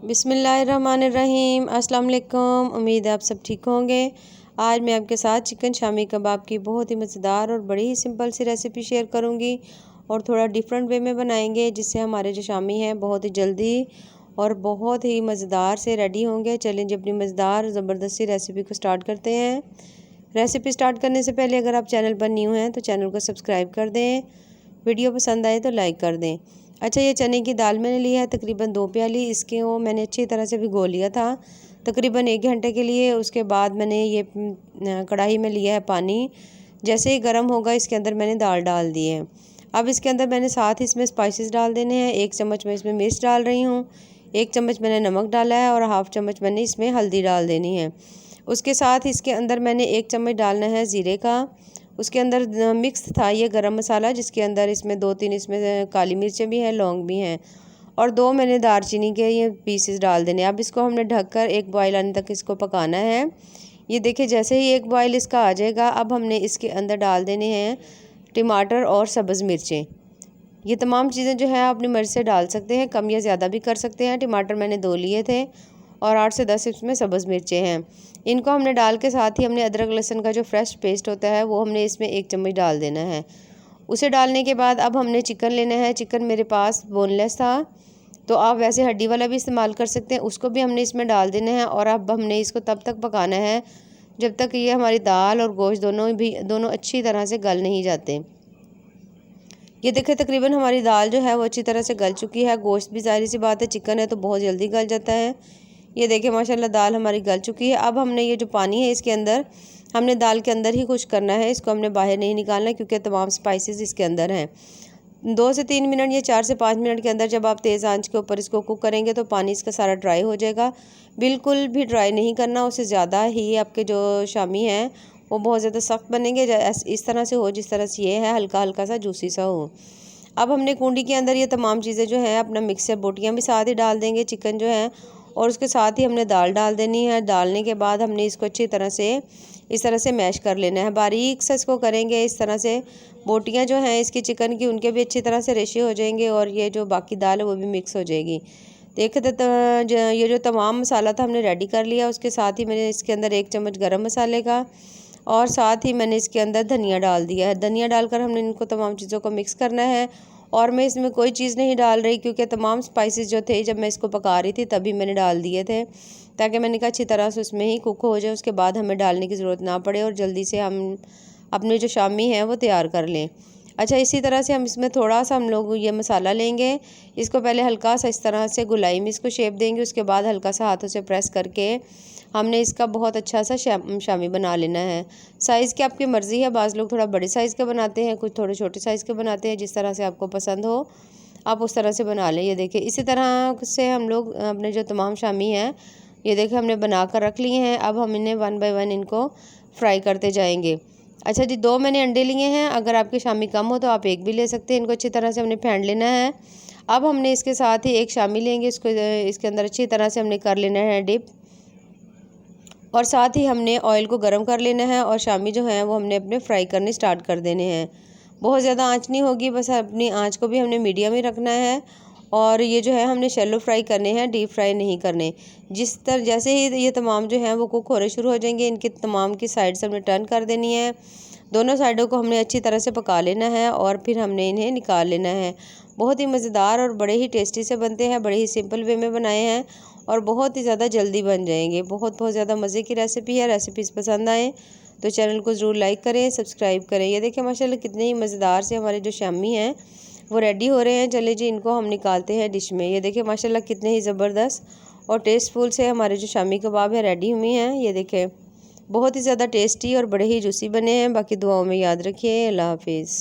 बिस्मिल्लाहिर्रहमानिर्रहीम। अस्सलाम वालेकुम। उम्मीद है आप सब ठीक होंगे। आज मैं आपके साथ चिकन शामी कबाब की बहुत ही मज़ेदार और बड़ी ही सिंपल सी रेसिपी शेयर करूंगी और थोड़ा डिफरेंट वे में बनाएंगे, जिससे हमारे जो शामी हैं बहुत ही जल्दी और बहुत ही मज़ेदार से रेडी होंगे। चलें जी अपनी मज़ेदार ज़बरदस्त सी रेसिपी को स्टार्ट करते हैं। रेसिपी स्टार्ट करने से पहले अगर आप चैनल पर न्यू हैं तो चैनल को सब्सक्राइब कर दें, वीडियो पसंद आए तो लाइक कर दें। अच्छा, ये चने की दाल मैंने ली है तकरीबन 2 प्याली। इसके वो मैंने अच्छी तरह से भिगो लिया था तकरीबन 1 घंटे के लिए। उसके बाद मैंने ये कढ़ाई में लिया है पानी। जैसे ही गर्म होगा इसके अंदर मैंने दाल डाल दी है। अब इसके अंदर मैंने साथ ही इसमें स्पाइसेस डाल देने हैं। 1 चम्मच मैं इसमें मिर्च डाल रही हूँ, 1 चम्मच मैंने नमक डाला है और हाफ़ चम्मच मैंने इसमें हल्दी डाल देनी है। उसके साथ इसके अंदर मैंने 1 चम्मच डालना है ज़ीरे का। उसके अंदर मिक्स था ये गरम मसाला, जिसके अंदर इसमें 2-3 इसमें काली मिर्चें भी हैं, लौंग भी हैं और 2 मैंने दालचीनी के ये पीसेस डाल देने। अब इसको हमने ढककर 1 बॉयल आने तक इसको पकाना है। ये देखिए जैसे ही 1 बॉयल इसका आ जाएगा, अब हमने इसके अंदर डाल देने हैं टमाटर और सब्ज़ मिर्चें। ये तमाम चीज़ें जो है आप अपनी मर्ज़ी से डाल सकते हैं, कम या ज़्यादा भी कर सकते हैं। टमाटर मैंने 2 लिए थे और 8 से 10 इसमें सब्ज़ मिर्चें हैं। इनको हमने डाल के साथ ही हमने अदरक लहसुन का जो फ्रेश पेस्ट होता है वो हमने इसमें 1 चम्मच डाल देना है। उसे डालने के बाद अब हमने चिकन लेना है। चिकन मेरे पास बोनलेस था, तो आप वैसे हड्डी वाला भी इस्तेमाल कर सकते हैं। उसको भी हमने इसमें डाल देना है और अब हमने इसको तब तक पकाना है जब तक ये हमारी दाल और गोश्त दोनों अच्छी तरह से गल नहीं जाते। ये देखिए तकरीबन हमारी दाल जो है वो अच्छी तरह से गल चुकी है। गोश्त भी ज़ाहिर सी बात है चिकन है तो बहुत जल्दी गल जाता है। ये देखिए माशाल्लाह दाल हमारी गल चुकी है। अब हमने ये जो पानी है इसके अंदर हमने दाल के अंदर ही कुछ करना है, इसको हमने बाहर नहीं निकालना क्योंकि तमाम स्पाइसेस इसके अंदर हैं। 2 से 3 मिनट या 4 से 5 मिनट के अंदर जब आप तेज़ आंच के ऊपर इसको कुक करेंगे तो पानी इसका सारा ड्राई हो जाएगा। बिल्कुल भी ड्राई नहीं करना, उससे ज़्यादा ही आपके जो शामी हैं वो बहुत ज़्यादा सख्त बनेंगे। इस तरह से हो जिस तरह से ये है, हल्का हल्का सा जूसी सा हो। अब हमने कूंडी के अंदर ये तमाम चीज़ें जो हैं अपना मिक्सर बोटियाँ भी साथ ही डाल देंगे, चिकन जो है, और उसके साथ ही हमने दाल डाल देनी है। डालने के बाद हमने इसको अच्छी तरह से इस तरह से मैश कर लेना है, बारीक से इसको करेंगे। इस तरह से बोटियाँ जो हैं इसकी चिकन की उनके भी अच्छी तरह से रेशे हो जाएंगे और ये जो बाकी दाल है वो भी मिक्स हो जाएगी। देखते तो ये जो तमाम मसाला था हमने रेडी कर लिया। उसके साथ ही मैंने इसके अंदर 1 चम्मच गरम मसाले का और साथ ही मैंने इसके अंदर धनिया डाल दिया है। धनिया डालकर हमने इनको तमाम चीज़ों को मिक्स करना है और मैं इसमें कोई चीज़ नहीं डाल रही क्योंकि तमाम स्पाइसेस जो थे जब मैं इसको पका रही थी तभी मैंने डाल दिए थे, ताकि मैंने कहा अच्छी तरह से उसमें ही कुक हो जाए, उसके बाद हमें डालने की ज़रूरत ना पड़े और जल्दी से हम अपने जो शामी हैं वो तैयार कर लें। अच्छा, इसी तरह से हम इसमें थोड़ा सा हम लोग ये मसाला लेंगे, इसको पहले हल्का सा इस तरह से गुलाई में इसको शेप देंगे, उसके बाद हल्का सा हाथों से प्रेस करके हमने इसका बहुत अच्छा सा शामी बना लेना है। साइज़ की आपकी मर्ज़ी है, बाज़ लोग थोड़ा बड़े साइज़ के बनाते हैं, कुछ थोड़े छोटे साइज़ के बनाते हैं। जिस तरह से आपको पसंद हो आप उस तरह से बना लें। ये देखिए इसी तरह से हम लोग अपने जो तमाम शामी हैं ये देखिए हमने बना कर रख लिए हैं। अब हम इन्हें 1 बाय 1 इनको फ्राई करते जाएंगे। अच्छा जी, 2 मैंने अंडे लिए हैं, अगर आपकी शामी कम हो तो आप 1 भी ले सकते हैं। इनको अच्छी तरह से हमने फेंट लेना है। अब हमने इसके साथ ही 1 शामी लेंगे, इसको इसके अंदर अच्छी तरह से हमने कर लेना है डिप और साथ ही हमने ऑयल को गर्म कर लेना है और शामी जो है वो हमने अपने फ्राई करने स्टार्ट कर देने हैं। बहुत ज़्यादा आंच नहीं होगी, बस अपनी आंच को भी हमने मीडियम ही रखना है और ये जो है हमने शैलो फ्राई करने हैं, डीप फ्राई नहीं करने। जैसे ही ये तमाम जो हैं वो कुक होने शुरू हो जाएंगे, इनके तमाम की साइड से हमने टर्न कर देनी है। दोनों साइडों को हमने अच्छी तरह से पका लेना है और फिर हमने इन्हें निकाल लेना है। बहुत ही मज़ेदार और बड़े ही टेस्टी से बनते हैं, बड़े ही सिंपल वे में बनाए हैं और बहुत ही ज़्यादा जल्दी बन जाएंगे। बहुत ज़्यादा मज़े की रेसिपी है। रेसिपीज़ पसंद आए तो चैनल को ज़रूर लाइक करें, सब्सक्राइब करें। ये देखिए माशाल्लाह कितने ही मज़ेदार से हमारे जो शामी हैं वो रेडी हो रहे हैं। चलिए जी इनको हम निकालते हैं डिश में। ये देखिए माशाल्लाह कितने ही ज़बरदस्त और टेस्टफुल से हमारे जो शामी कबाब है रेडी हुई हैं। ये देखें बहुत ही ज़्यादा टेस्टी और बड़े ही जूसी बने हैं। बाकी दुआओं में याद रखिए। अल्लाह हाफिज़।